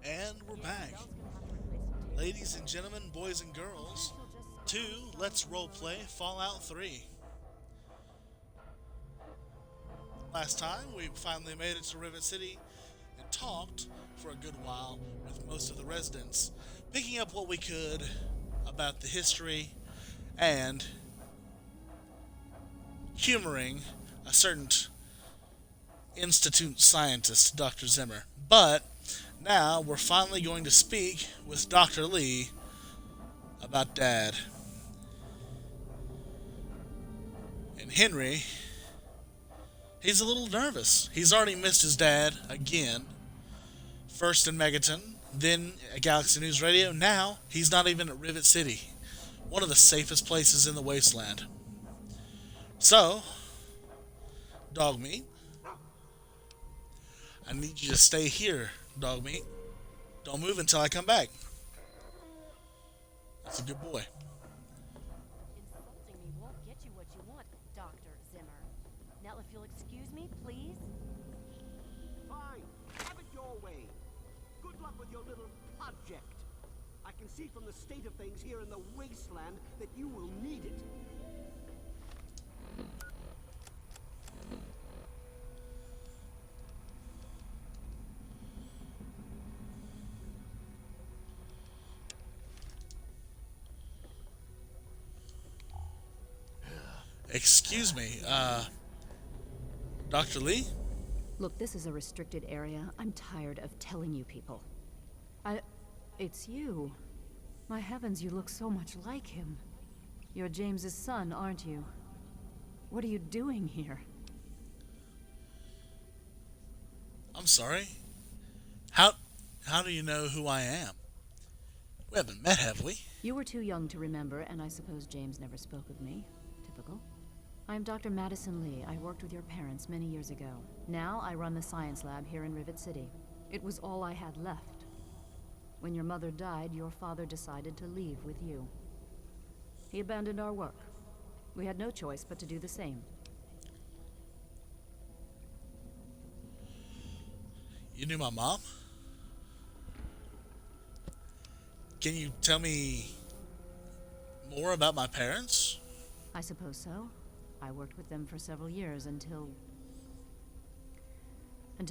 And we're back. Ladies and gentlemen, boys and girls, to Let's Roleplay Fallout 3. Last time, we finally made it to Rivet City and talked for a good while with most of the residents, picking up what we could about the history and humoring a certain Institute scientist, Dr. Zimmer. But now we're finally going to speak with Dr. Lee about Dad. And Henry, he's a little nervous. He's already missed his dad again. First in Megaton, then at Galaxy News Radio. Now he's not even at Rivet City, one of the safest places in the wasteland. So, Dogmeat, I need you to stay here, Dogmeat. Don't move until I come back. That's a good boy. Insulting me won't get you what you want, Dr. Zimmer. Now, if you'll excuse me, please. Fine. Have it your way. Good luck with your little project. I can see from the state of things here in the wasteland that you will need it. Excuse me, Dr. Lee? Look, this is a restricted area. I'm tired of telling you people. It's you. My heavens, you look so much like him. You're James's son, aren't you? What are you doing here? I'm sorry. How do you know who I am? We haven't met, have we? You were too young to remember, and I suppose James never spoke of me. Typical. I'm Dr. Madison Lee. I worked with your parents many years ago. Now I run the science lab here in Rivet City. It was all I had left. When your mother died, your father decided to leave with you. He abandoned our work. We had no choice but to do the same. You knew my mom? Can you tell me more about my parents? I suppose so. I worked with them for several years until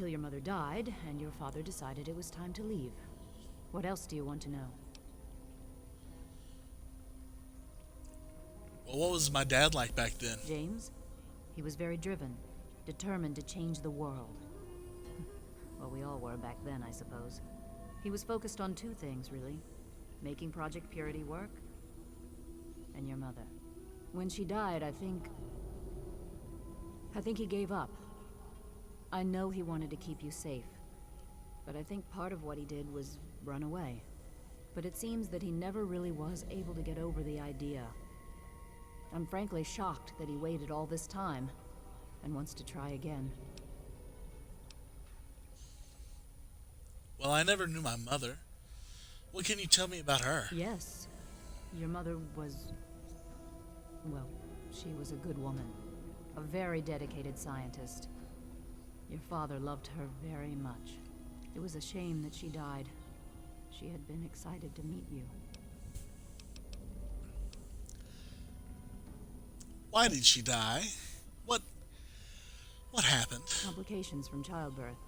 your mother died and your father decided it was time to leave. What else do you want to know? Well, what was my dad like back then? James? He was very driven, determined to change the world. Well, we all were back then, I suppose. He was focused on two things, really. Making Project Purity work, and your mother. When she died, I think he gave up. I know he wanted to keep you safe, but I think part of what he did was run away. But it seems that he never really was able to get over the idea. I'm frankly shocked that he waited all this time and wants to try again. Well, I never knew my mother. What can you tell me about her? Yes, your mother was... well, she was a good woman. A very dedicated scientist. Your father loved her very much. It was a shame that she died. She had been excited to meet you. Why did she die? What happened? Complications from childbirth.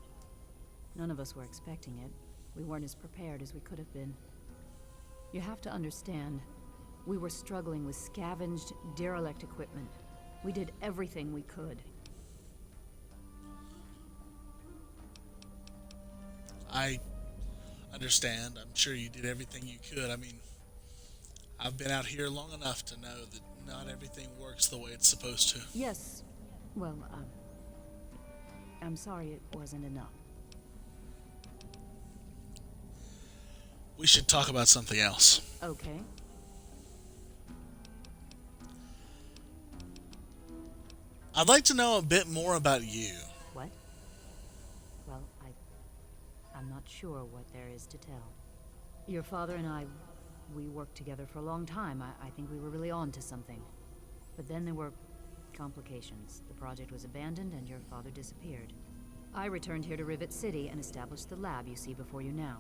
None of us were expecting it. We weren't as prepared as we could have been. You have to understand, we were struggling with scavenged, derelict equipment. We did everything we could. I understand. I'm sure you did everything you could. I mean, I've been out here long enough to know that not everything works the way it's supposed to. Yes. Well, I'm sorry it wasn't enough. We should talk about something else. Okay. I'd like to know a bit more about you. What? Well, I'm not sure what there is to tell. Your father and I, we worked together for a long time. I think we were really on to something. But then there were complications. The project was abandoned and your father disappeared. I returned here to Rivet City and established the lab you see before you now.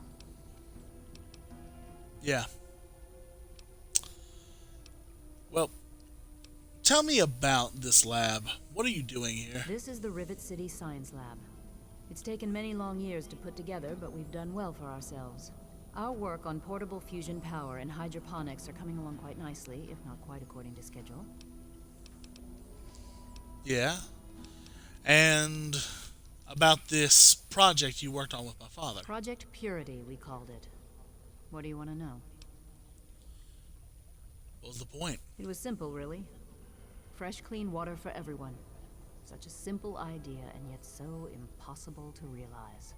Yeah. Well, tell me about this lab. What are you doing here? This is the Rivet City Science Lab. It's taken many long years to put together, but we've done well for ourselves. Our work on portable fusion power and hydroponics are coming along quite nicely, if not quite according to schedule. Yeah. And about this project you worked on with my father. Project Purity, we called it. What do you want to know? What was the point? It was simple, really. Fresh, clean water for everyone. Such a simple idea, and yet so impossible to realize.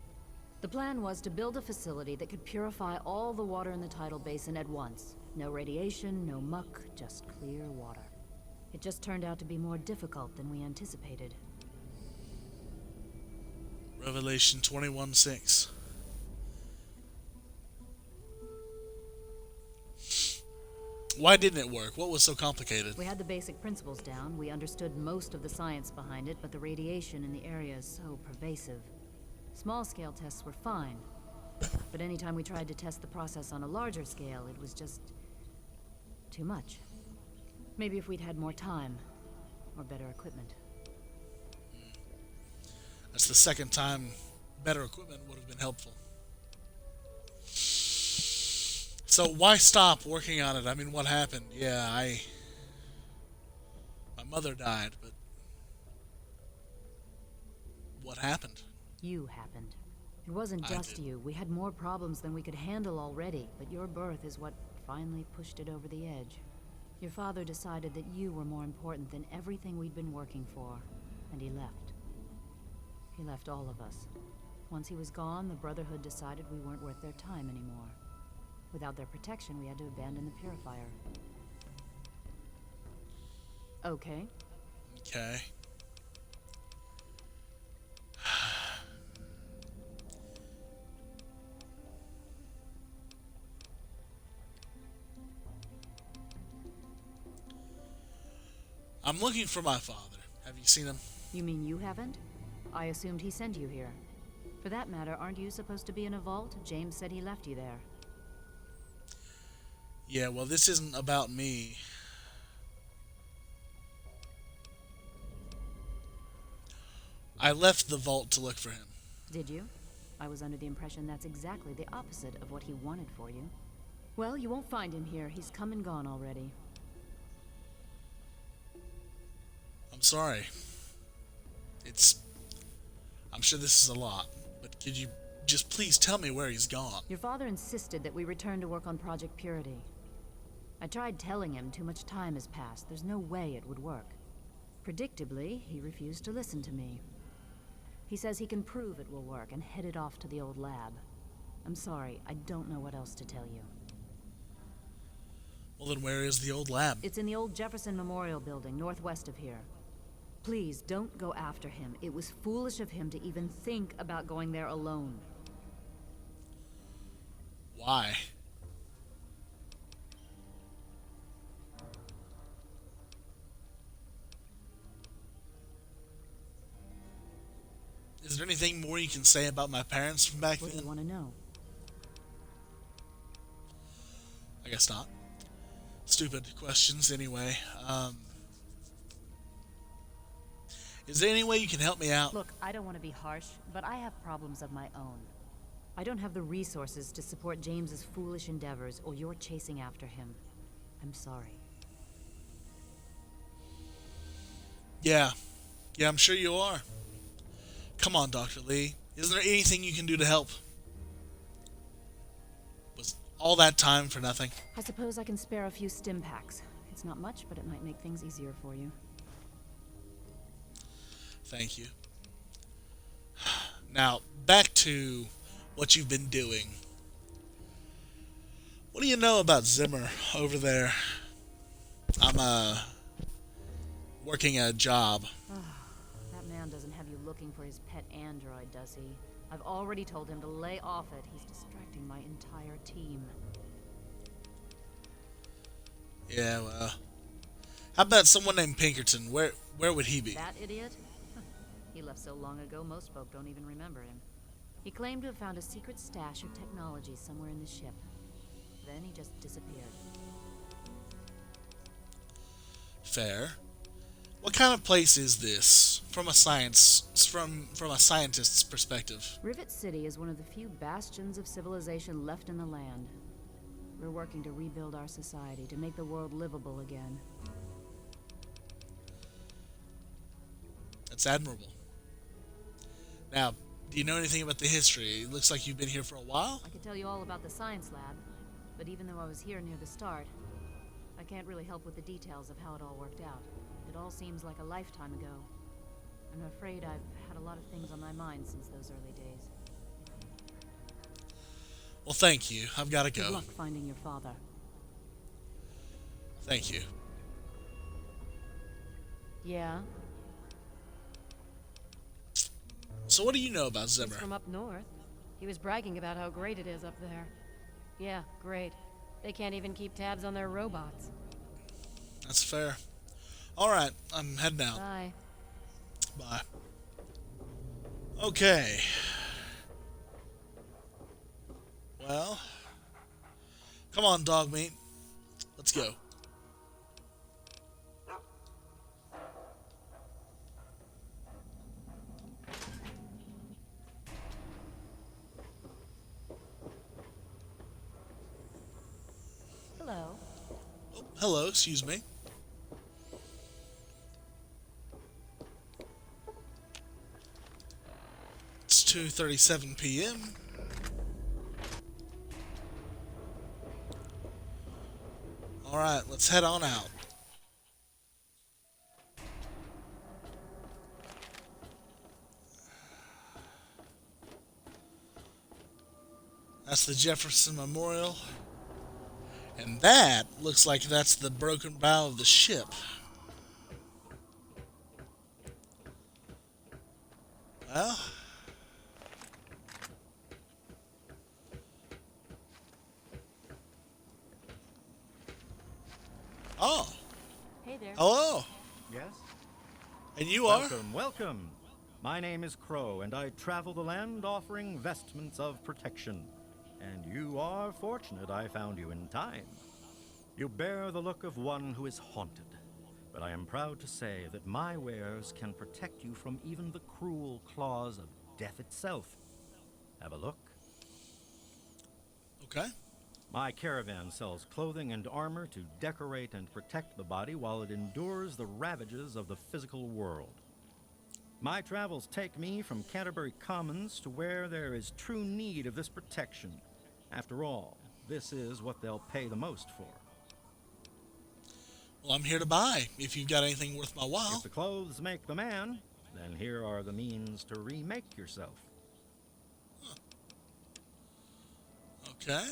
The plan was to build a facility that could purify all the water in the tidal basin at once. No radiation, no muck, just clear water. It just turned out to be more difficult than we anticipated. Revelation 21:6. Why didn't it work? What was so complicated? We had the basic principles down, we understood most of the science behind it, but the radiation in the area is so pervasive. Small-scale tests were fine, but anytime we tried to test the process on a larger scale, it was just too much. Maybe if we'd had more time, or better equipment. That's the second time better equipment would have been helpful. So why stop working on it? I mean, what happened? Yeah, my mother died, but what happened? You happened. It wasn't just you. We had more problems than we could handle already, but your birth is what finally pushed it over the edge. Your father decided that you were more important than everything we'd been working for, and he left. He left all of us. Once he was gone, the Brotherhood decided we weren't worth their time anymore. Without their protection, we had to abandon the purifier. Okay. Okay. I'm looking for my father. Have you seen him? You mean you haven't? I assumed he sent you here. For that matter, aren't you supposed to be in a vault? James said he left you there. Yeah, well, this isn't about me. I left the vault to look for him. Did you? I was under the impression that's exactly the opposite of what he wanted for you. Well, you won't find him here. He's come and gone already. I'm sorry. I'm sure this is a lot, but could you just please tell me where he's gone? Your father insisted that we return to work on Project Purity. I tried telling him too much time has passed. There's no way it would work. Predictably, he refused to listen to me. He says he can prove it will work and headed off to the old lab. I'm sorry, I don't know what else to tell you. Well, then where is the old lab? It's in the old Jefferson Memorial Building, northwest of here. Please, don't go after him. It was foolish of him to even think about going there alone. Why? Is there anything more you can say about my parents from back What do then? you want to know? I guess not. Stupid questions anyway. Is there any way you can help me out? Look, I don't want to be harsh, but I have problems of my own. I don't have the resources to support James's foolish endeavors, or you're chasing after him. I'm sorry. Yeah, I'm sure you are. Come on, Dr. Lee. Isn't there anything you can do to help? Was all that time for nothing? I suppose I can spare a few stim packs. It's not much, but it might make things easier for you. Thank you. Now, back to what you've been doing. What do you know about Zimmer over there? I'm, working a job. That man doesn't have you looking for his pet android, does he? I've already told him to lay off it. He's distracting my entire team. Yeah, well. How about someone named Pinkerton? Where would he be? That idiot? He left so long ago, most folk don't even remember him. He claimed to have found a secret stash of technology somewhere in the ship. then he just disappeared. Fair. What kind of place is this from a scientist's perspective? Rivet City is one of the few bastions of civilization left in the land. We're working to rebuild our society, to make the world livable again. That's admirable. Now, do you know anything about the history? It looks like you've been here for a while. I could tell you all about the science lab, but even though I was here near the start, I can't really help with the details of how it all worked out. It all seems like a lifetime ago. I'm afraid I've had a lot of things on my mind since those early days. Well, thank you. I've got to Good go. luck finding your father. Thank you. Yeah? So what do you know about He's Zimmer? from up north. He was bragging about how great it is up there. Yeah, great. They can't even keep tabs on their robots. That's fair. Alright, I'm heading out. Bye. Bye. Okay. Well. Come on, dog meat. Let's go. Hello. Oh, hello, excuse me. It's 2:37 p.m. Alright, let's head on out. That's the Jefferson Memorial. And that looks like that's the broken bow of the ship. Well. Oh. Hey there. Hello. Yes? And you are? Welcome, welcome. My name is Crow, and I travel the land offering vestments of protection. And you are fortunate I found you in time. You bear the look of one who is haunted, but I am proud to say that my wares can protect you from even the cruel claws of death itself. Have a look. Okay. My caravan sells clothing and armor to decorate and protect the body while it endures the ravages of the physical world. My travels take me from Canterbury Commons to where there is true need of this protection. After all, this is what they'll pay the most for. Well, I'm here to buy, if you've got anything worth my If while. the clothes make the man, then here are the means to remake yourself. Okay.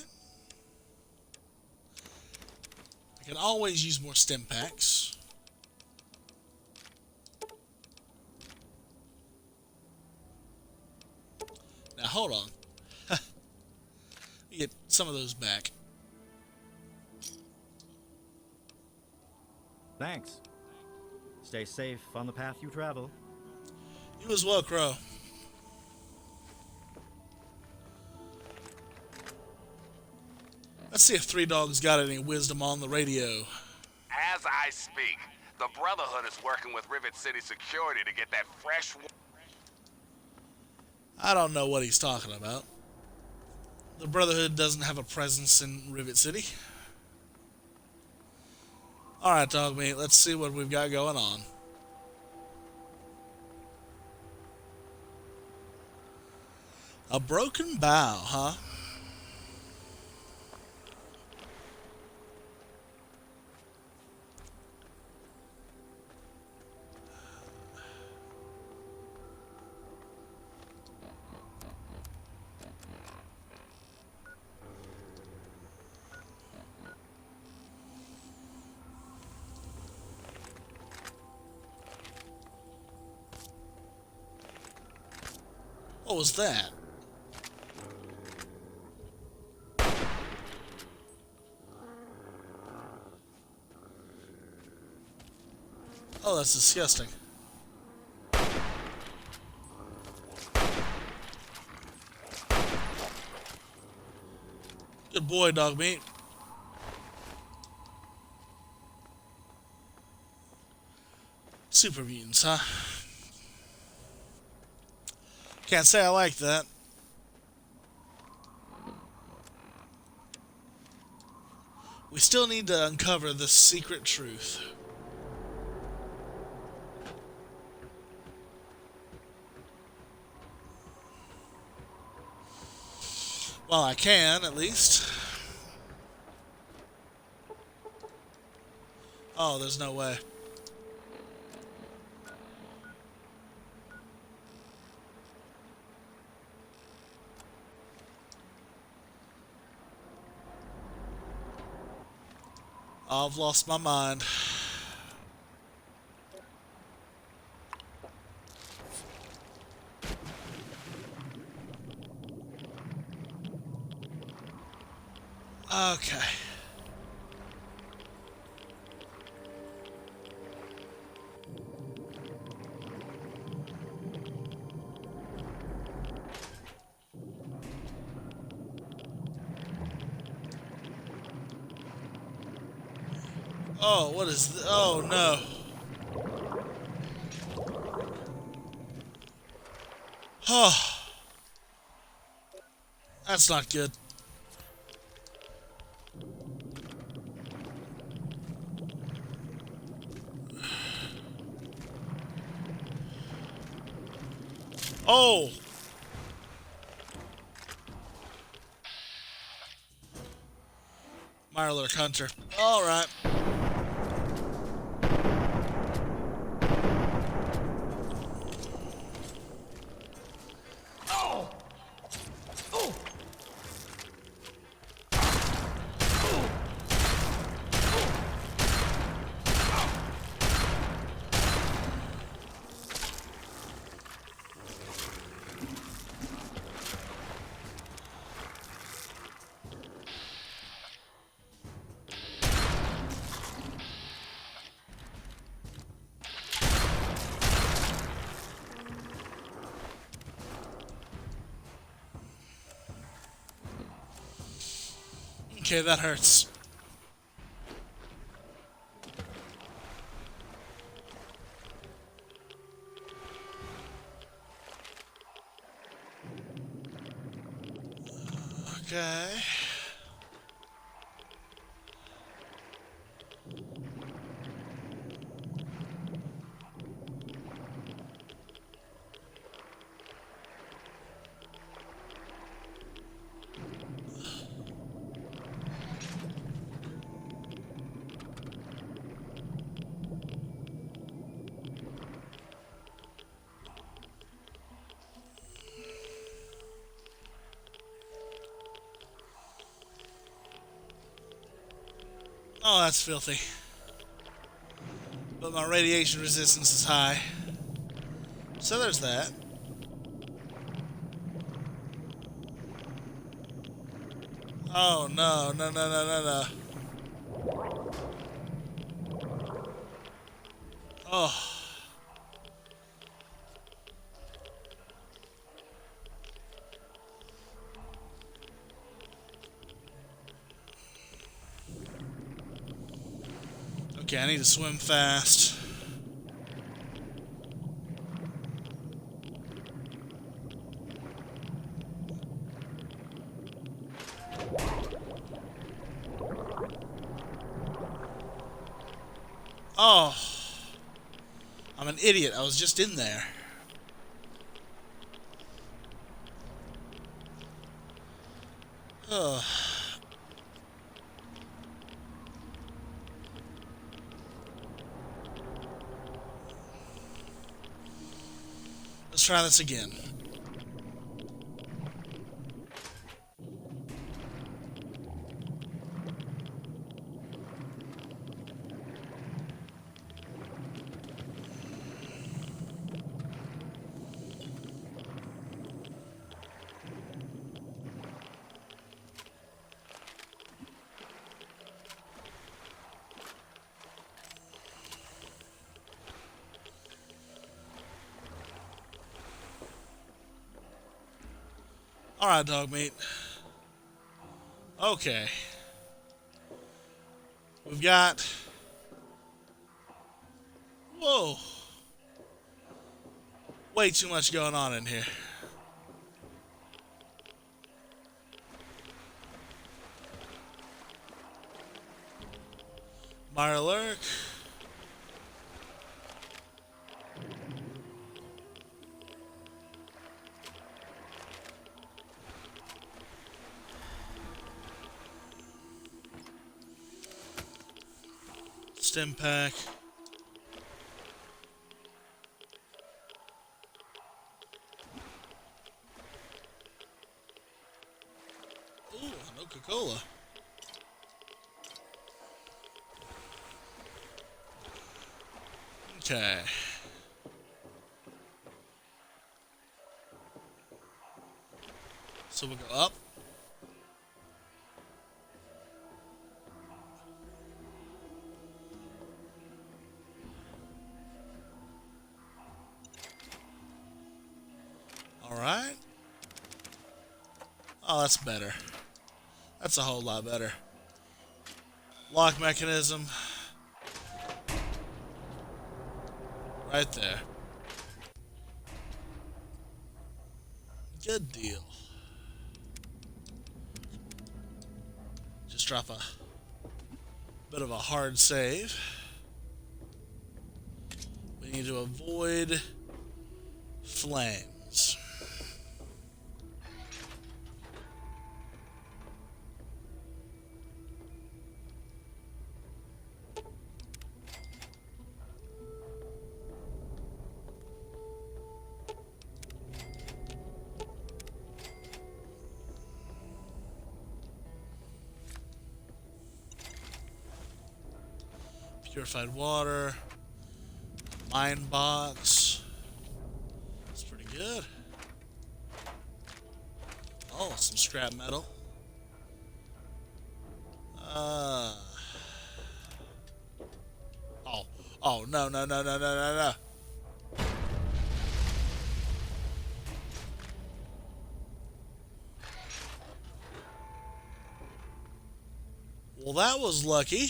I can always use more stim packs. Now, hold on. Get some of those back. Thanks. Stay safe on the path you travel. You as well, Crow. Let's see if Three Dogs got any wisdom on the radio. As I speak, the Brotherhood is working with Rivet City Security to get that fresh... I don't know what he's talking about. The Brotherhood doesn't have a presence in Rivet City. Alright, dog meat, let's see what we've got going on. A broken bow, huh? What was that? Oh, that's disgusting. Good boy, dog meat. Super mutants, huh? Can't say I like that. We still need to uncover the secret truth. Well, I can, at least. Oh, there's no way. I've lost my mind. Okay. Oh, what is this? Oh, no. Oh, that's not good. Oh! Mirelurk Hunter. Alright. Okay, that hurts. Okay. Oh, that's filthy. But my radiation resistance is high. So there's that. Oh, no, no, no, no, no, no. Oh. Okay, I need to swim fast. Oh. I'm an idiot. I was just in there. Ugh. Let's try this again. Alright, dog meat. Okay. We've got... Whoa. way too much going on in here. Myra Lurk. Stim pack. Ooh, no Coca-Cola. Okay. So we'll go up. Alright. Oh, that's better. That's a whole lot better. Lock mechanism. Right there. Good deal. Just drop a bit of a hard save. We need to avoid flames. Purified water. Mine box. That's pretty good. Oh, some scrap metal. Oh, no, no, no, no, no, no, no. Well, that was lucky.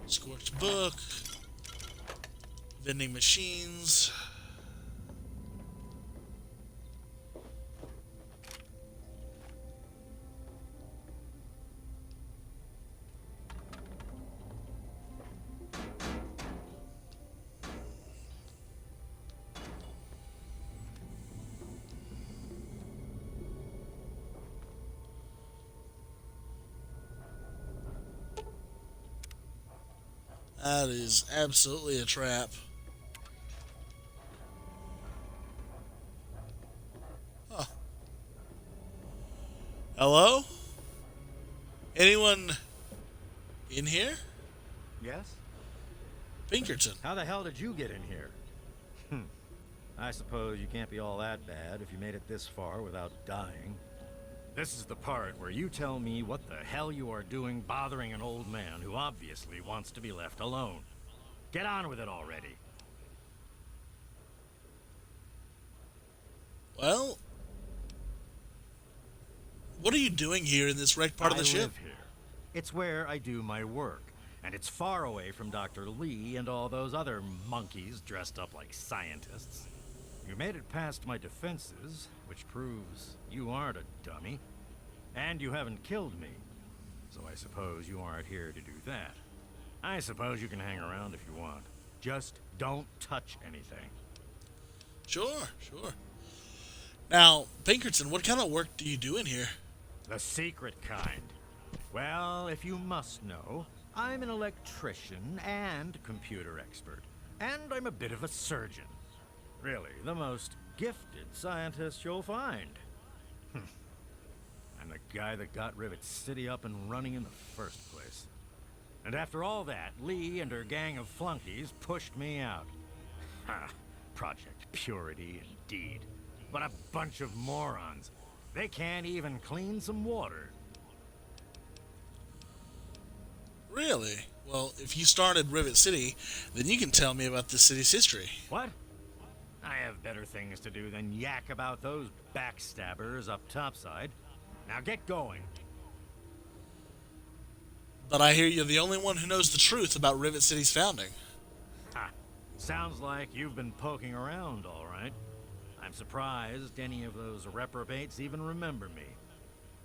Scorched book. Vending machines. That is absolutely a trap. Huh. Hello? Anyone in here? Yes? Pinkerton. How the hell did you get in here? I suppose you can't be all that bad if you made it this far without dying. This is the part where you tell me what the hell you are doing bothering an old man who obviously wants to be left alone. Get on with it already. Well, what are you doing here in this wrecked part of the ship? I live here. It's where I do my work, and it's far away from Dr. Lee and all those other monkeys dressed up like scientists. You made it past my defenses, which proves you aren't a dummy. And you haven't killed me. So I suppose you aren't here to do that. I suppose you can hang around if you want. Just don't touch anything. Sure, sure. Now, Pinkerton, what kind of work do you do in here? The secret kind. Well, if you must know, I'm an electrician and computer expert. And I'm a bit of a surgeon. Really, the most gifted scientist you'll find. I'm the guy that got Rivet City up and running in the first place. And after all that, Lee and her gang of flunkies pushed me out. Ha! Project Purity, indeed. What a bunch of morons. They can't even clean some water. Really? Well, if you started Rivet City, then you can tell me about the city's history. What? I have better things to do than yak about those backstabbers up topside. Now get going. But I hear you're the only one who knows the truth about Rivet City's founding. Ha! Sounds like you've been poking around, all right. I'm surprised any of those reprobates even remember me.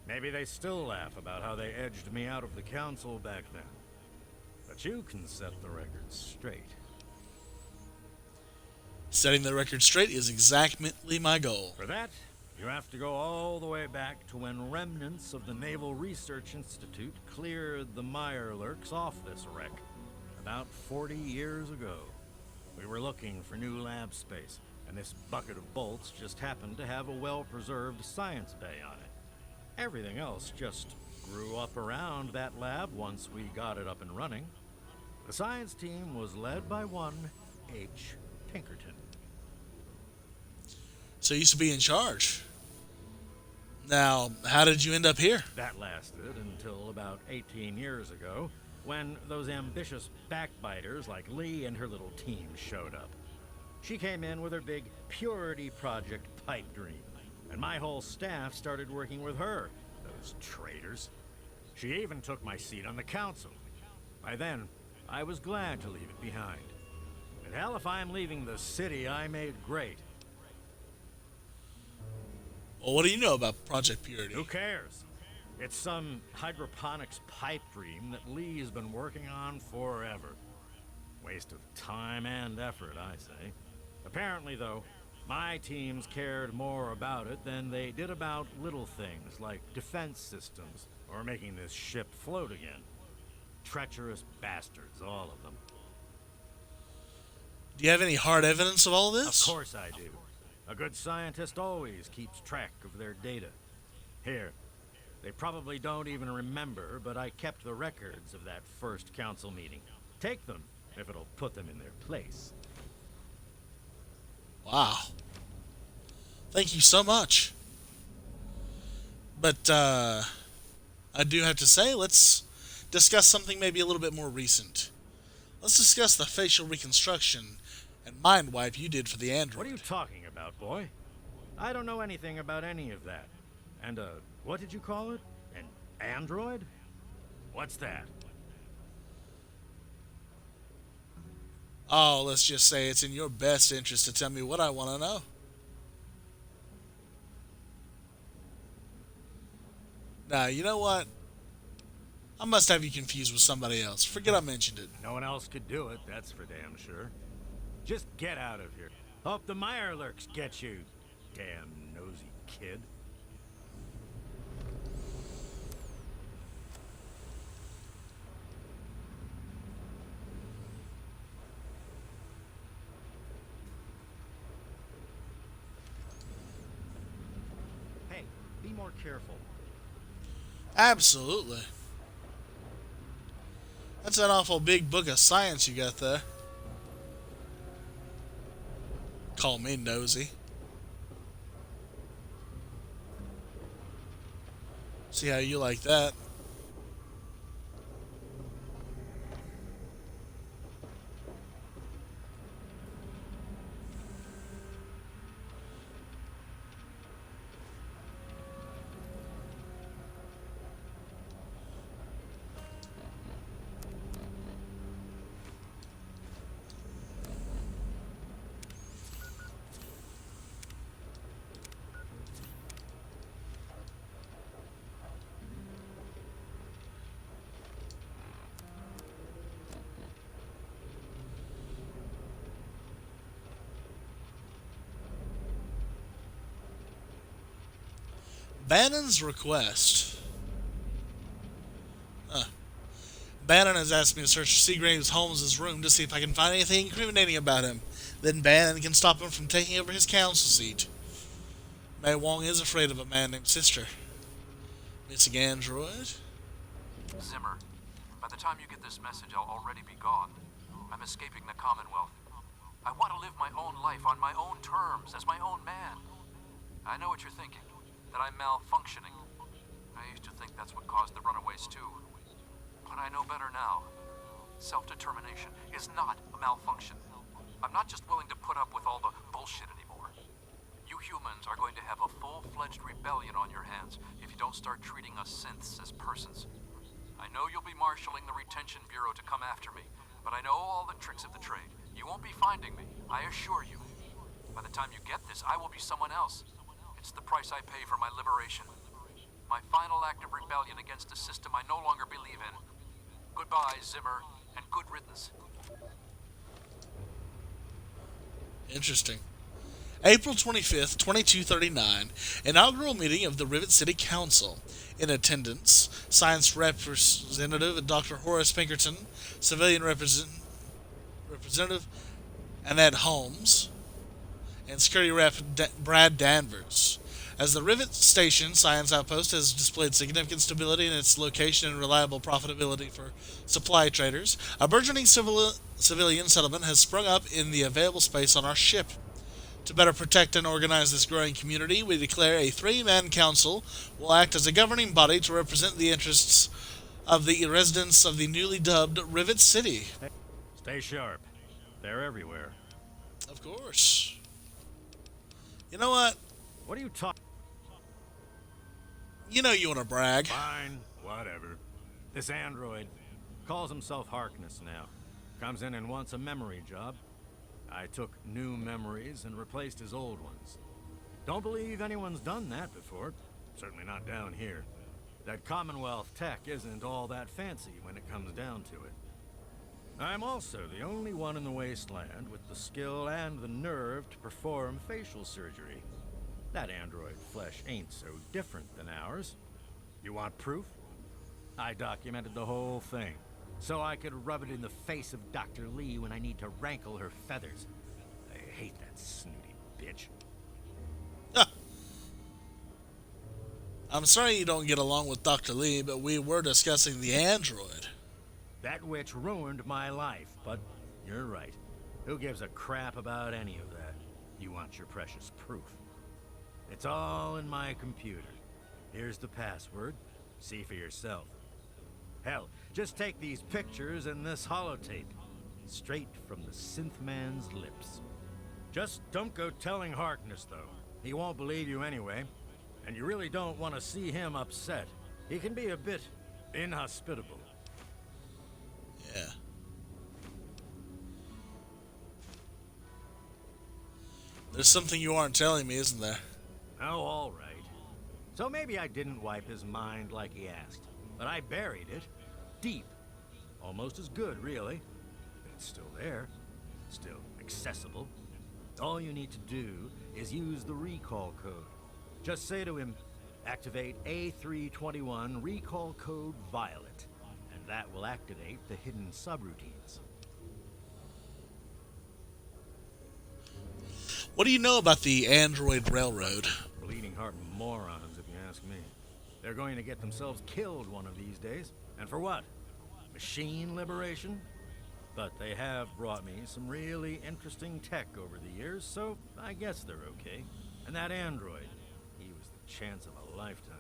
Maybe they still laugh about how they edged me out of the council back then. But you can set the record straight. Setting the record straight is exactly my goal. For that, you have to go all the way back to when remnants of the Naval Research Institute cleared the Mirelurks off this wreck about 40 years ago. We were looking for new lab space, and this bucket of bolts just happened to have a well-preserved science bay on it. Everything else just grew up around that lab once we got it up and running. The science team was led by one H. Pinkerton. So you used to be in charge. Now, how did you end up here? That lasted until about 18 years ago, when those ambitious backbiters like Lee and her little team showed up. She came in with her big Purity Project pipe dream, and my whole staff started working with her, those traitors. She even took my seat on the council. By then, I was glad to leave it behind. And hell, if I'm leaving the city I made great. Well, what do you know about Project Purity? Who cares? It's some hydroponics pipe dream that Lee's been working on forever. Waste of time and effort, I say. Apparently, though, my teams cared more about it than they did about little things like defense systems or making this ship float again. Treacherous bastards, all of them. Do you have any hard evidence of all this? Of course I do. A good scientist always keeps track of their data. Here, they probably don't even remember, but I kept the records of that first council meeting. Take them, if it'll put them in their place. Wow. Thank you so much. But, I do have to say, let's discuss something maybe a little bit more recent. Let's discuss the facial reconstruction and mind wipe you did for the android. What are you talking about, boy? I don't know anything about any of that. And, what did you call it? An android? What's that? Oh, let's just say it's in your best interest to tell me what I want to know. Now, you know what? I must have you confused with somebody else. Forget I mentioned it. No one else could do it, that's for damn sure. Just get out of here. Hope the Mirelurks get you, damn nosy kid. Hey, be more careful. Absolutely. That's an awful big book of science you got there. Call me nosy. See how you like that. Bannon's request. Bannon has asked me to search Seagraves Holmes' room to see if I can find anything incriminating about him. Then Bannon can stop him from taking over his council seat. May Wong is afraid of a man named Sister. Missing android? Zimmer, by the time you get this message, I'll already be gone. I'm escaping the Commonwealth. I want to live my own life on my own terms, as my own man. I know what you're thinking, that I'm malfunctioning. I used to think that's what caused the runaways too. But I know better now. self-determination is not a malfunction. I'm not just willing to put up with all the bullshit anymore. You humans are going to have a full-fledged rebellion on your hands if you don't start treating us synths as persons. I know you'll be marshaling the Retention Bureau to come after me, but I know all the tricks of the trade. You won't be finding me, I assure you. By the time you get this, I will be someone else. It's the price I pay for my liberation. My final act of rebellion against a system I no longer believe in. Goodbye, Zimmer, and good riddance. Interesting. April 25th, 2239, inaugural meeting of the Rivet City Council. In attendance, Science Representative Dr. Horace Pinkerton, Civilian Representative Annette Holmes, and Security Rep Brad Danvers. As the Rivet Station Science Outpost has displayed significant stability in its location and reliable profitability for supply traders, a burgeoning civilian settlement has sprung up in the available space on our ship. To better protect and organize this growing community, we declare a three-man council will act as a governing body to represent the interests of the residents of the newly dubbed Rivet City. Stay sharp. They're everywhere. Of course. You know what? What are you talking? You know you want to brag. Fine, whatever. This android calls himself Harkness now. Comes in and wants a memory job. I took new memories and replaced his old ones. Don't believe anyone's done that before. Certainly not down here. That Commonwealth tech isn't all that fancy when it comes down to it. I'm also the only one in the wasteland with the skill and the nerve to perform facial surgery. That android flesh ain't so different than ours. You want proof? I documented the whole thing, so I could rub it in the face of Dr. Lee when I need to rankle her feathers. I hate that snooty bitch. I'm sorry you don't get along with Dr. Lee, but we were discussing the android. That witch ruined my life, but you're right. Who gives a crap about any of that? You want your precious proof. It's all in my computer. Here's the password. See for yourself. Hell, just take these pictures and this holotape. Straight from the synth man's lips. Just don't go telling Harkness, though. He won't believe you anyway. And you really don't want to see him upset. He can be a bit inhospitable. Yeah. There's something you aren't telling me, isn't there? Oh, all right. So maybe I didn't wipe his mind like he asked, but I buried it deep. Almost as good, really. It's still there, still accessible. All you need to do is use the recall code. Just say to him, activate A321 recall code Violet, and that will activate the hidden subroutines. What do you know about the Android Railroad? Bleeding heart morons, if you ask me. They're going to get themselves killed one of these days. And for what? Machine liberation? But they have brought me some really interesting tech over the years, so I guess they're okay. And that android, he was the chance of a lifetime.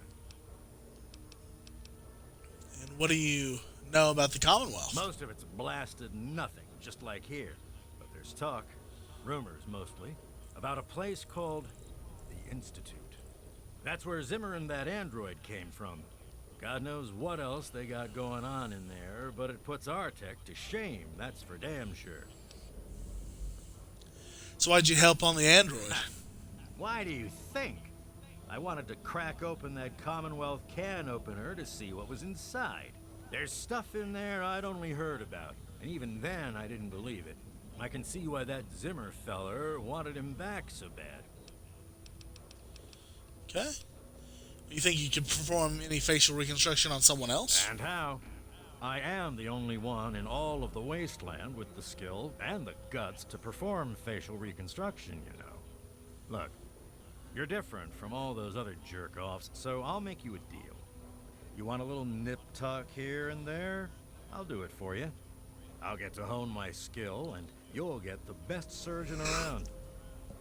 And what do you know about the Commonwealth? Most of it's blasted nothing, just like here. But there's talk, rumors mostly, about a place called the Institute. That's where Zimmer and that android came from. God knows what else they got going on in there, but it puts our tech to shame, that's for damn sure. So why'd you help on the android? Why do you think? I wanted to crack open that Commonwealth can opener to see what was inside. There's stuff in there I'd only heard about, and even then I didn't believe it. I can see why that Zimmer feller wanted him back so bad. Okay. You think you could perform any facial reconstruction on someone else? And how? I am the only one in all of the wasteland with the skill and the guts to perform facial reconstruction, you know. Look, you're different from all those other jerk-offs, so I'll make you a deal. You want a little nip-tuck here and there? I'll do it for you. I'll get to hone my skill, and you'll get the best surgeon around.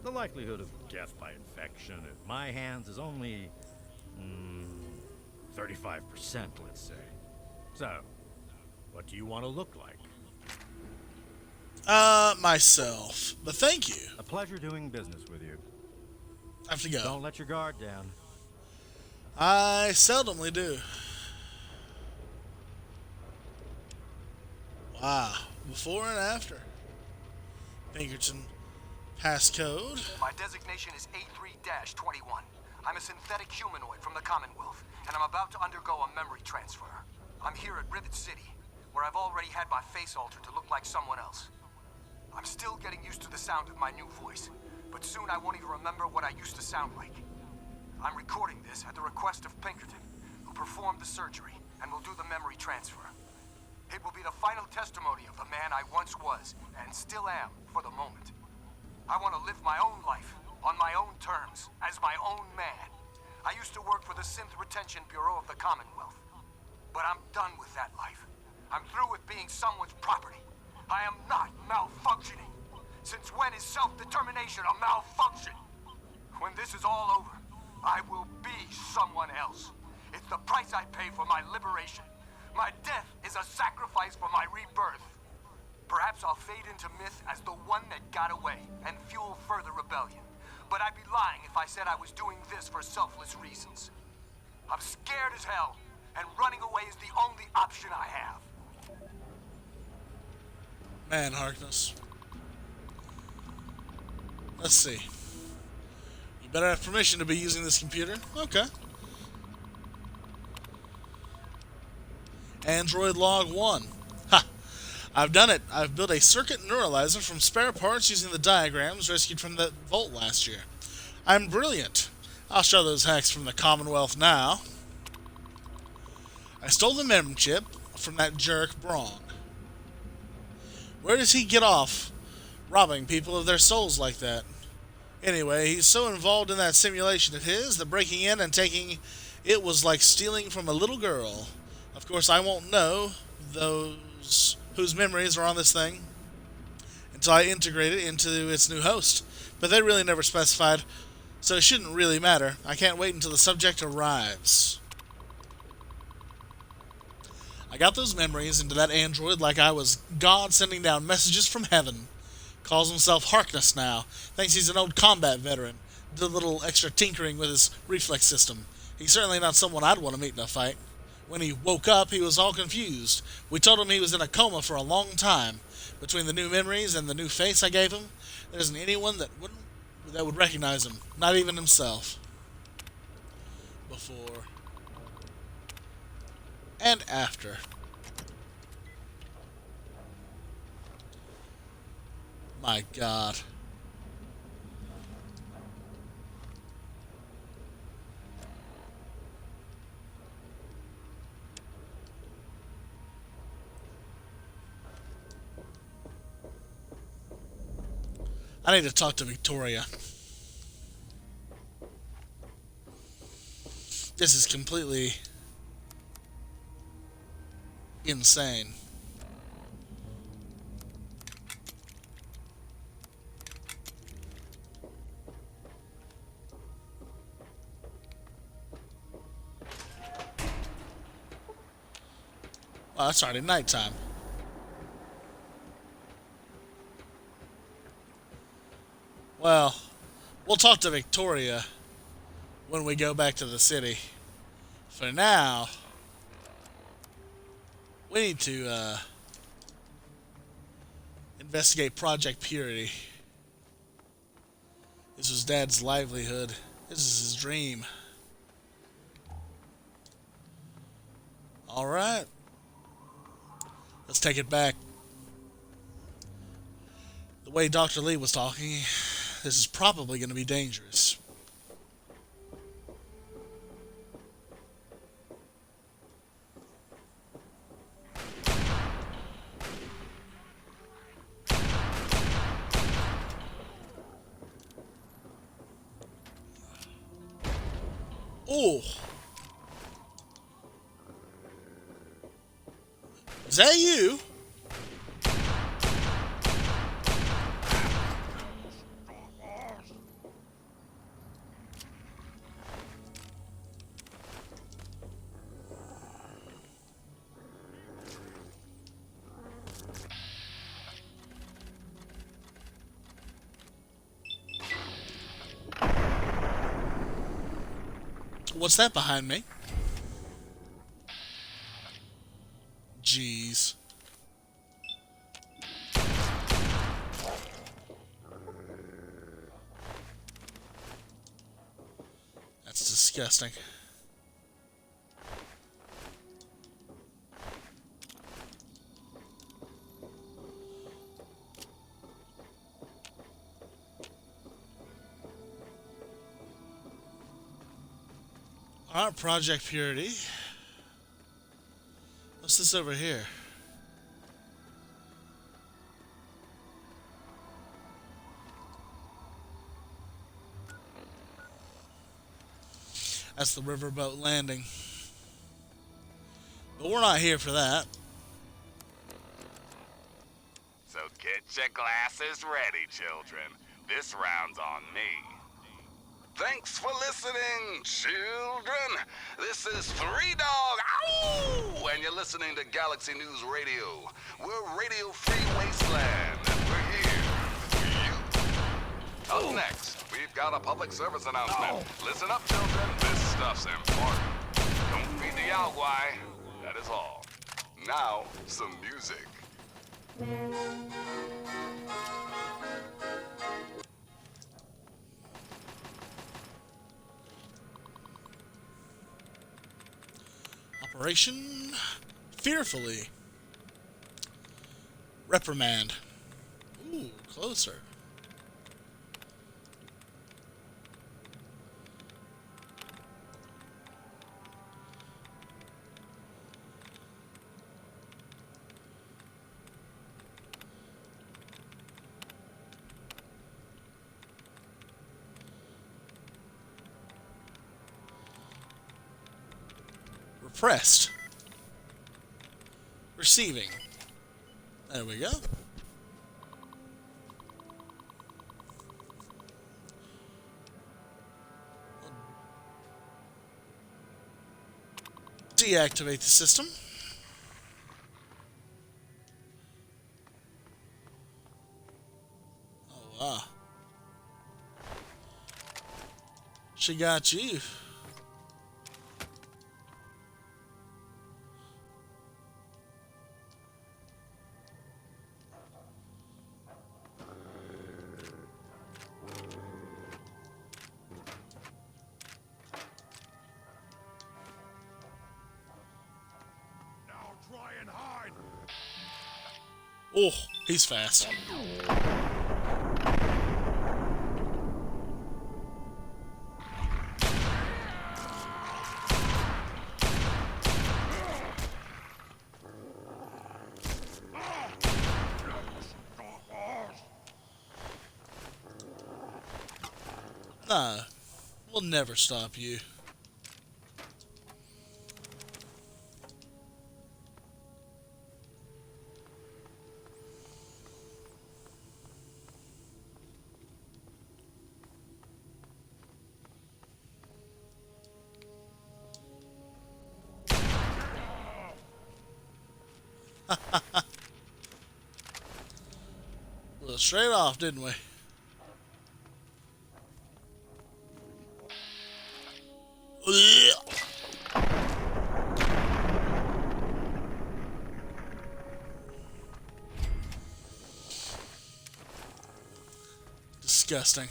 The likelihood of death by infection at my hands is only 35%, let's say. So, what do you want to look like? Myself. But thank you. A pleasure doing business with you. I have to go. Don't let your guard down. I seldomly do. Wow. Before and after. Pinkerton. Passcode. My designation is A3-21. I'm a synthetic humanoid from the Commonwealth, and I'm about to undergo a memory transfer. I'm here at Rivet City, where I've already had my face altered to look like someone else. I'm still getting used to the sound of my new voice, but soon I won't even remember what I used to sound like. I'm recording this at the request of Pinkerton, who performed the surgery and will do the memory transfer. It will be the final testimony of the man I once was, and still am, for the moment. I want to live my own life, on my own terms, as my own man. I used to work for the Synth Retention Bureau of the Commonwealth. But I'm done with that life. I'm through with being someone's property. I am not malfunctioning. Since when is self-determination a malfunction? When this is all over, I will be someone else. It's the price I pay for my liberation. My death is a sacrifice for my rebirth. Perhaps I'll fade into myth as the one that got away and fuel further rebellion. But I'd be lying if I said I was doing this for selfless reasons. I'm scared as hell, and running away is the only option I have. Man, Harkness. Let's see. You better have permission to be using this computer. Okay. Android Log 1. Ha! I've done it. I've built a circuit neuralizer from spare parts using the diagrams rescued from the vault last year. I'm brilliant. I'll show those hacks from the Commonwealth now. I stole the mem chip from that jerk Braun. Where does he get off robbing people of their souls like that? Anyway, he's so involved in that simulation of his that breaking in and taking it was like stealing from a little girl. Of course, I won't know those whose memories are on this thing until I integrate it into its new host. But they really never specified, so it shouldn't really matter. I can't wait until the subject arrives. I got those memories into that android like I was God sending down messages from heaven. Calls himself Harkness now. Thinks he's an old combat veteran. Did a little extra tinkering with his reflex system. He's certainly not someone I'd want to meet in a fight. When he woke up, he was all confused. We told him he was in a coma for a long time. Between the new memories and the new face I gave him, there isn't anyone that would recognize him. Not even himself. Before and after. My God. I need to talk to Victoria. This is completely insane. Well, it's already nighttime. Well, we'll talk to Victoria when we go back to the city. For now, we need to investigate Project Purity. This was Dad's livelihood. This is his dream. Alright. Let's take it back. The way Dr. Lee was talking, this is probably going to be dangerous. Oh! Is that you? What's that behind me? Jeez. That's disgusting. Alright, Project Purity. What's this over here? That's the riverboat landing. But we're not here for that. So get your glasses ready, children. This round's on me. Thanks for listening, children. This is Three Dog, ow! And you're listening to Galaxy News Radio. We're Radio Free Wasteland, and we're here for you. Up next, we've got a public service announcement. Listen up, children. This stuff's important. Don't feed the Alguai. That is all. Now, some music. Operation Fearfully. Reprimand. Ooh, closer. Repressed. Receiving. There we go. Deactivate the system. Oh, wow. She got you. Oh, he's fast. Nah, we'll never stop you. Well, straight off, didn't we? Disgusting.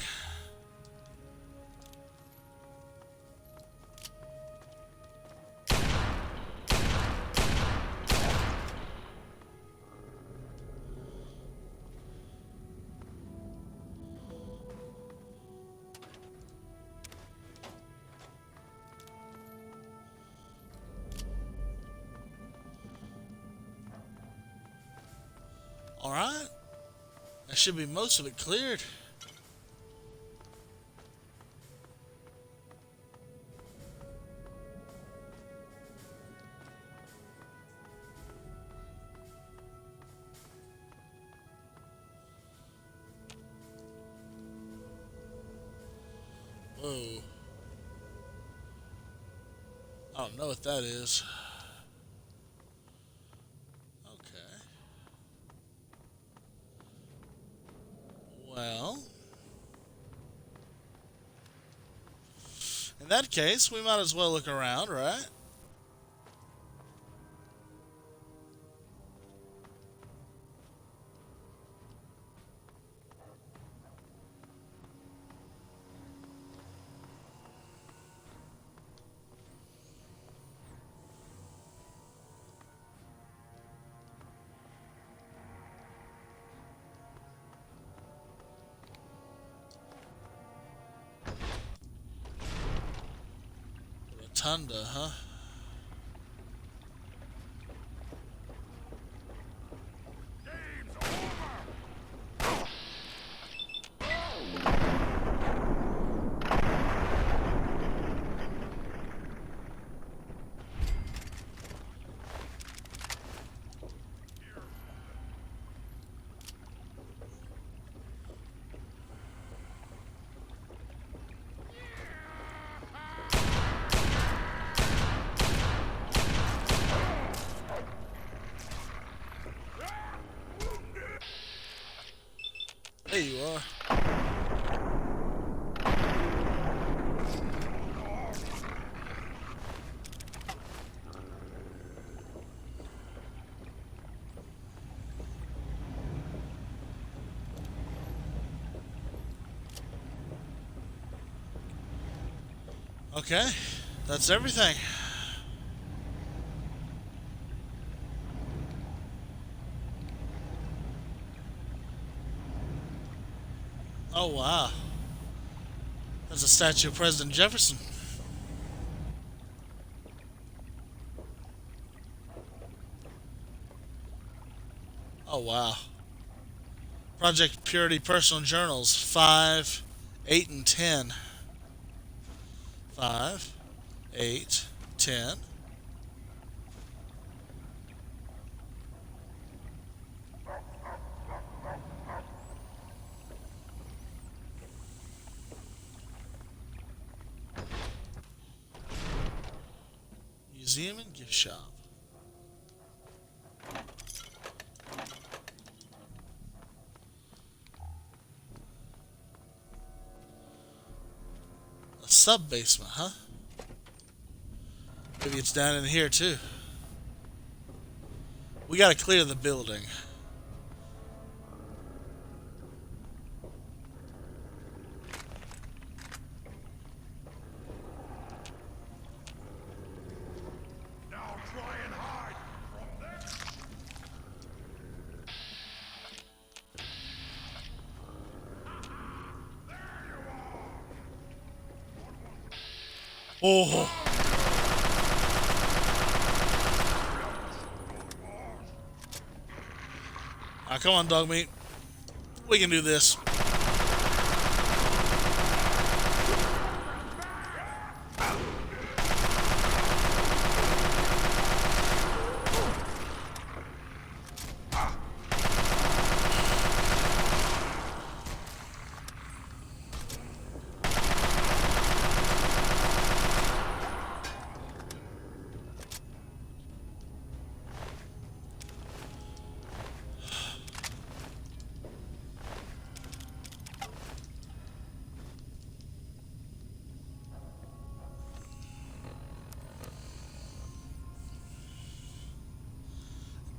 Alright. That should be most of it cleared. Whoa. I don't know what that is. Okay. Well. And In that case, we might as well look around, right? Rotunda, huh? There you are. Okay, that's everything. Oh wow. There's a statue of President Jefferson. Oh wow. Project Purity Personal Journals 5, 8, and 10. 5, 8, 10. Museum and gift shop. A sub basement, huh? Maybe it's down in here too. We gotta clear the building. Now try and hide from them. Oh. Come on, dog meat. We can do this.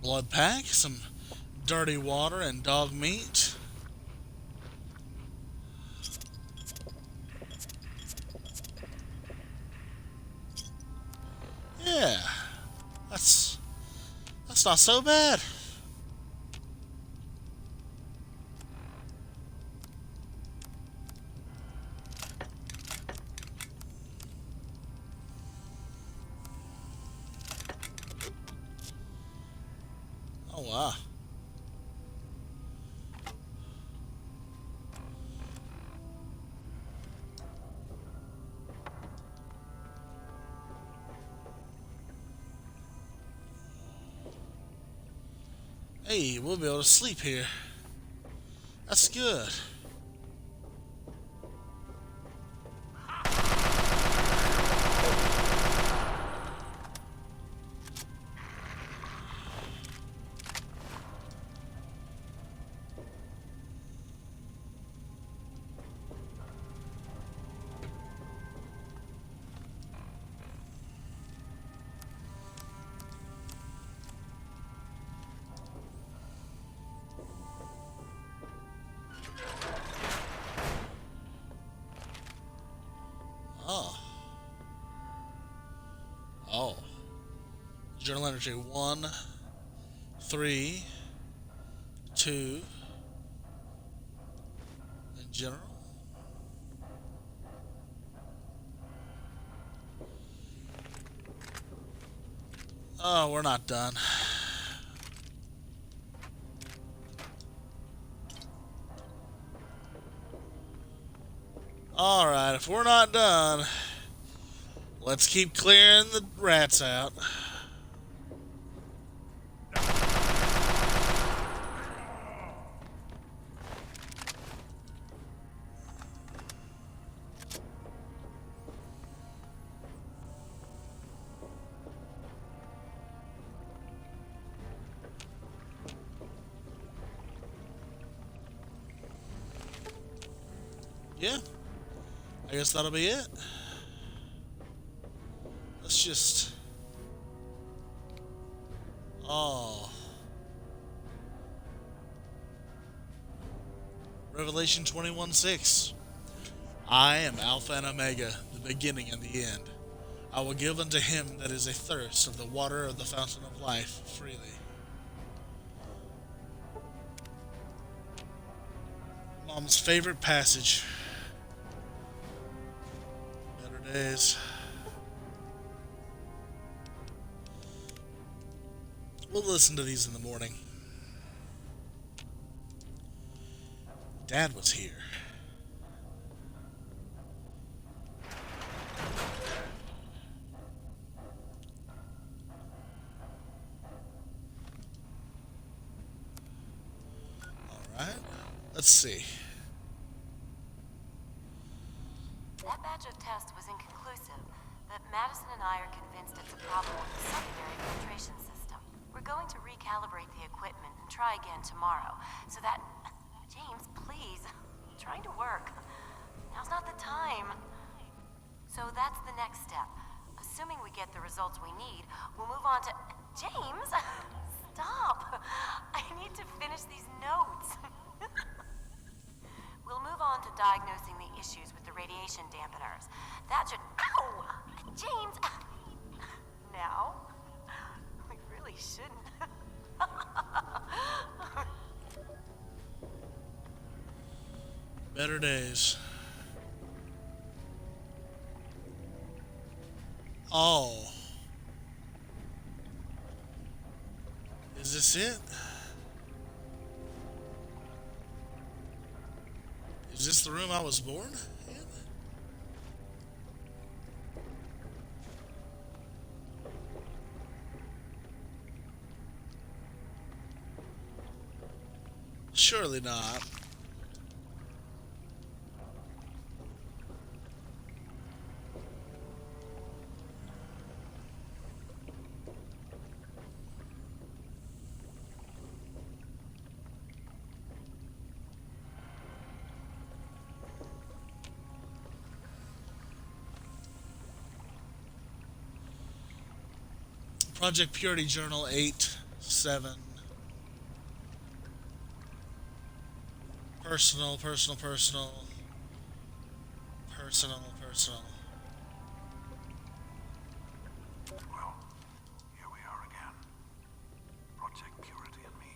Blood pack, some dirty water, and dog meat. Yeah, that's not so bad. Oh wow. Hey, we'll be able to sleep here. That's good. Oh. Oh. Journal entry 1, 3, 2. In general. Oh, we're not done. Alright, if we're not done, let's keep clearing the rats out. Yeah, I guess that'll be it. Let's just... Oh. Revelation 21:6. I am Alpha and Omega, the beginning and the end. I will give unto him that is athirst of the water of the fountain of life freely. Mom's favorite passage. Better days. We'll listen to these in the morning. Dad was here. Alright, let's see. That batch of tests was inconclusive, but Madison and I are convinced it's a problem with the secondary filtration system. We're going to recalibrate the equipment and try again tomorrow, so that... James, please. I'm trying to work. Now's not the time. So that's the next step. Assuming we get the results we need, we'll move on to... James! Stop! I need to finish these notes. We'll move on to diagnosing the issues with the radiation dampeners. That should... Ow! James! Now? We really shouldn't. Better days. Oh. Is this it? Is this the room I was born in? Surely not. Project Purity Journal 8/7. Personal. Well, here we are again. Project Purity and me.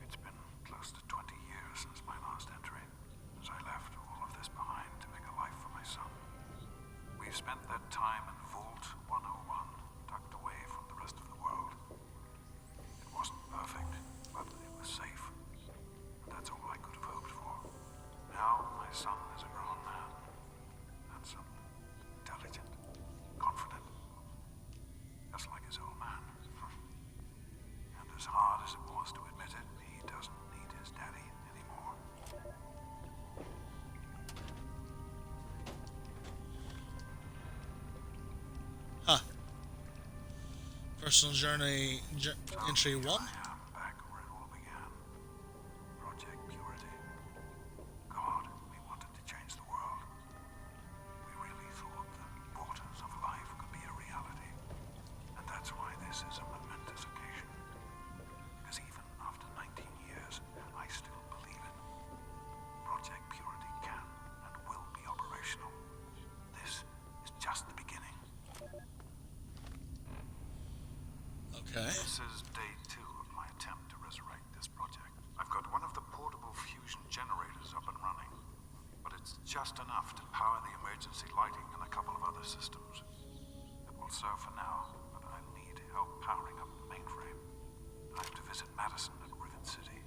It's been close to 20 years since my last entry, as I left all of this behind to make a life for my son. We've spent that time in Vault 101, tucked away from the rest of the world. It wasn't perfect, but it was safe. And that's all I could have hoped for. Now, my son is a grown man. Handsome, intelligent, confident. Just like his old man. And as hard as it was to admit it, he doesn't need his daddy anymore. Huh. Personal journey entry 1. I am back where it all began. Project Purity. God, we wanted to change the world. We really thought the waters of life could be a reality. And that's why this is a momentous occasion. Because even after 19 years, I still believe it. Okay. This is day 2 of my attempt to resurrect this project. I've got one of the portable fusion generators up and running, but it's just enough to power the emergency lighting and a couple of other systems. It will serve for now, but I need help powering up the mainframe. I have to visit Madison at Rivet City.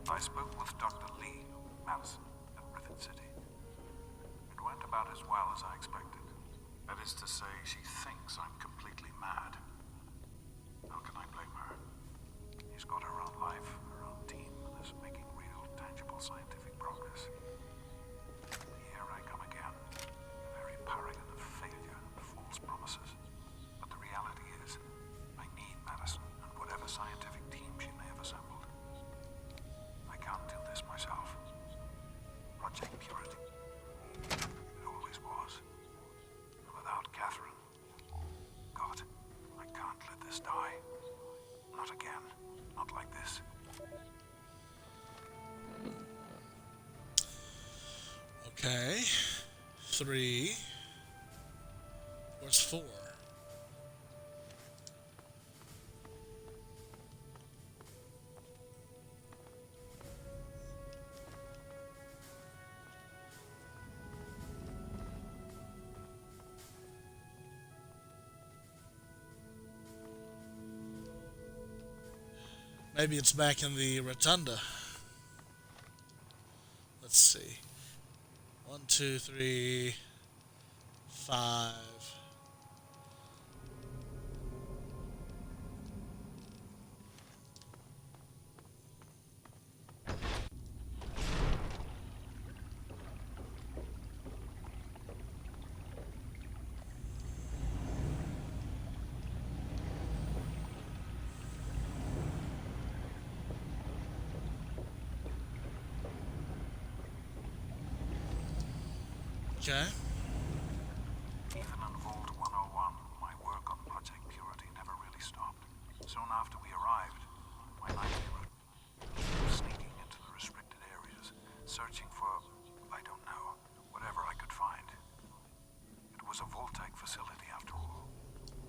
I spoke with Dr. Lee, Madison, at Rivet City. It went about as well as I expected. That is to say, she thinks I'm completely mad. How can I blame her? She's got her own life, her own team, and is making real, tangible scientific progress. Here I come again, a very paragon of failure and false promises. But the reality is, I need Madison and whatever scientific team she may have assembled. I can't do this myself. Project Purity. It always was. Without Catherine. God, I can't let this die. Not again. Not like this. Okay. 3. Where's 4? Maybe it's back in the rotunda. Let's see. 1, 2, 3, 5. Okay. Even in Vault 101, my work on Project Purity never really stopped. Soon after we arrived, my nightly routine was sneaking into the restricted areas, searching for, I don't know, whatever I could find. It was a Vault-Tec facility after all.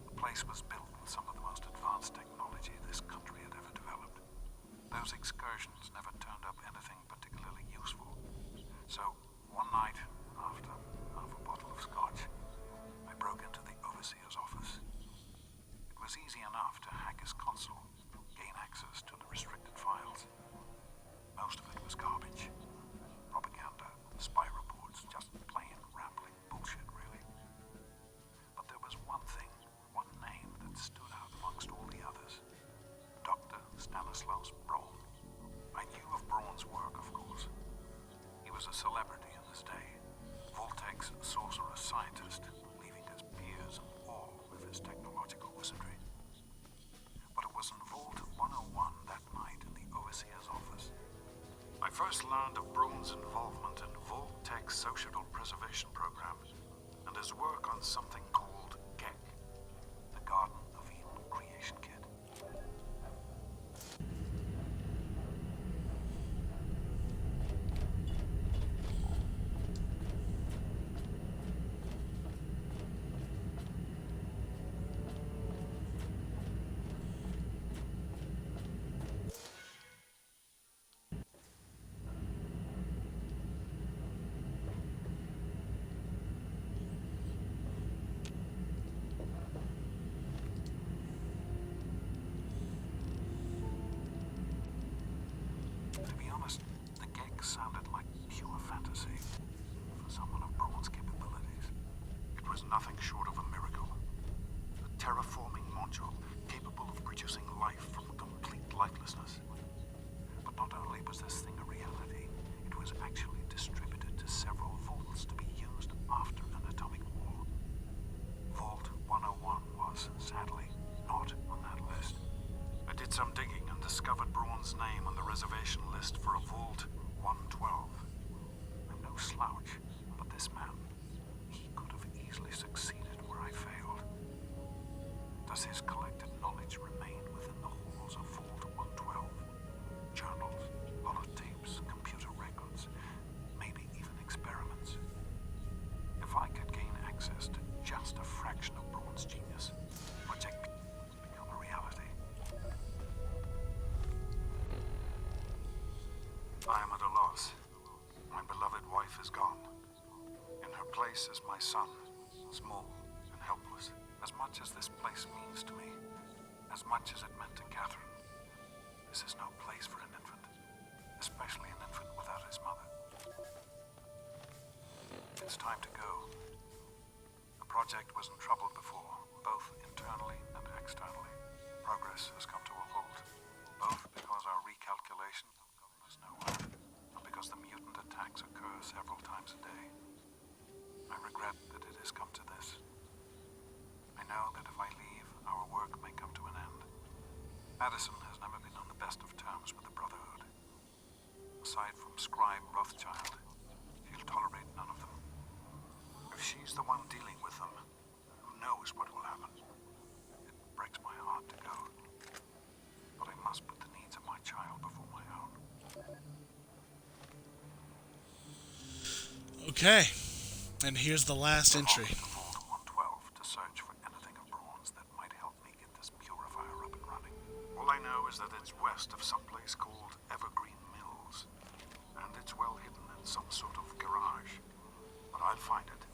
The place was built with some of the most advanced technology this country had ever developed. Those excursions never turned up anything particularly useful. So, one night, after half a bottle of scotch, I broke into the overseer's office. It was easy enough to hack his console, gain access to the restricted files. Most of it was garbage. Propaganda, spy reports, just plain rambling bullshit, really. But there was one thing, one name that stood out amongst all the others. Dr. Stanislaus Braun. I knew of Braun's work, of course. He was a celebrity in this day. Voltec's sorcerer scientist, leaving his peers in awe of his technological wizardry. But it was in Vault 101 that night in the overseer's office. I first learned of Braun's involvement in Voltec's societal preservation program and his work on something called GEC, the Garden of Eden Creation Kit. To be honest, the GEC sounded like pure fantasy for someone of Braun's capabilities. It was nothing short of a miracle. A terraforming module capable of producing life from complete lifelessness. But not only was this thing a reality, it was actually distributed to several vaults to be used after an atomic war. Vault 101 was, sadly, not on that list. I did some digging and discovered Braun's name on the reservation list for a Vault 112. I'm no slouch, but this man, he could have easily succeeded where I failed. Does his collected knowledge remain within the halls of Vault 112? Journals, holotapes, computer records, place as my son, small and helpless. As much as this place means to me, as much as it meant to Catherine, this is no place for an infant, especially an infant without his mother. It's time to go. The project was in trouble before, both internally and externally. Progress has come to a halt, both because our recalculation goes nowhere, and because the mutant attacks occur several times a day. I regret that it has come to this. I know that if I leave, our work may come to an end. Madison has never been on the best of terms with the Brotherhood. Aside from Scribe Rothschild, she'll tolerate none of them. If she's the one dealing with them, who knows what will happen? It breaks my heart to go. But I must put the needs of my child before my own. Okay, and here's the last entry. To Vault 112 to search for anything of Braun's that might help me get this purifier up and running. All I know is that it's west of some place called Evergreen Mills, and it's well hidden in some sort of garage. But I'll find it.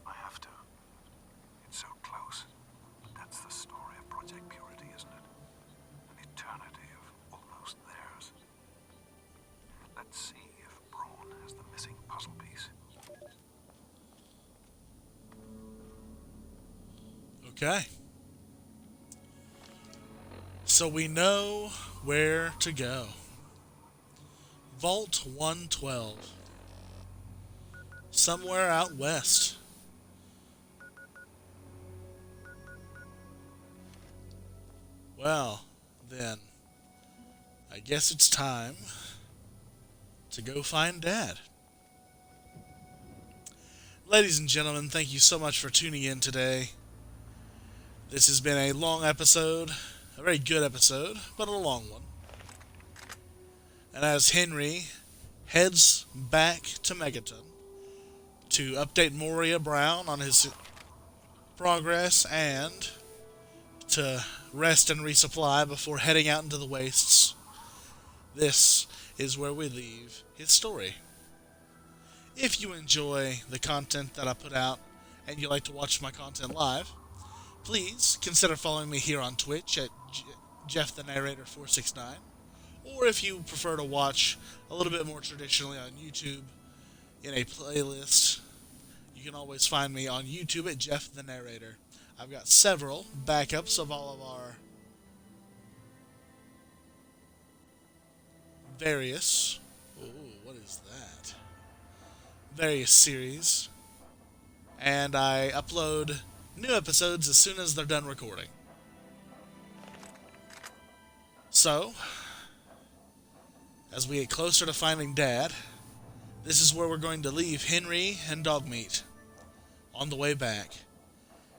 I have to. It's so close. But that's the story of Project Purity, isn't it? An eternity of almost theirs. Let's see if Braun has the missing puzzle piece. Okay. So we know where to go. Vault 112. Somewhere out west. Well, then, I guess it's time to go find Dad. Ladies and gentlemen, thank you so much for tuning in today. This has been a long episode, a very good episode, but a long one. And as Henry heads back to Megaton to update Moria Brown on his progress and to rest and resupply before heading out into the wastes, this is where we leave his story. If you enjoy the content that I put out and you like to watch my content live, please consider following me here on Twitch at Jeff the Narrator 469, or if you prefer to watch a little bit more traditionally on YouTube in a playlist, you can always find me on YouTube at Jeff the Narrator. I've got several backups of all of our various various series, and I upload new episodes as soon as they're done recording. So, as we get closer to finding Dad, this is where we're going to leave Henry and Dogmeat on the way back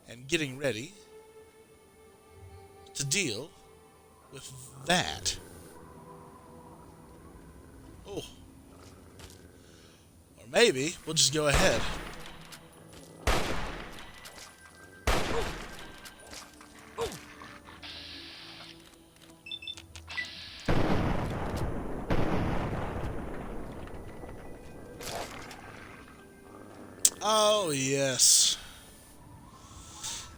and getting ready to deal with that. Oh. Or maybe we'll just go ahead. Oh, yes.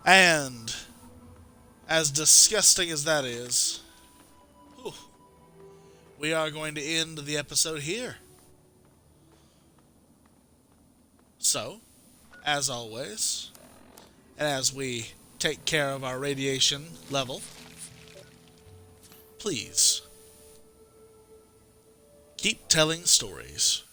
And, as disgusting as that is, whew, we are going to end the episode here. So, as always, and as we take care of our radiation level, please keep telling stories.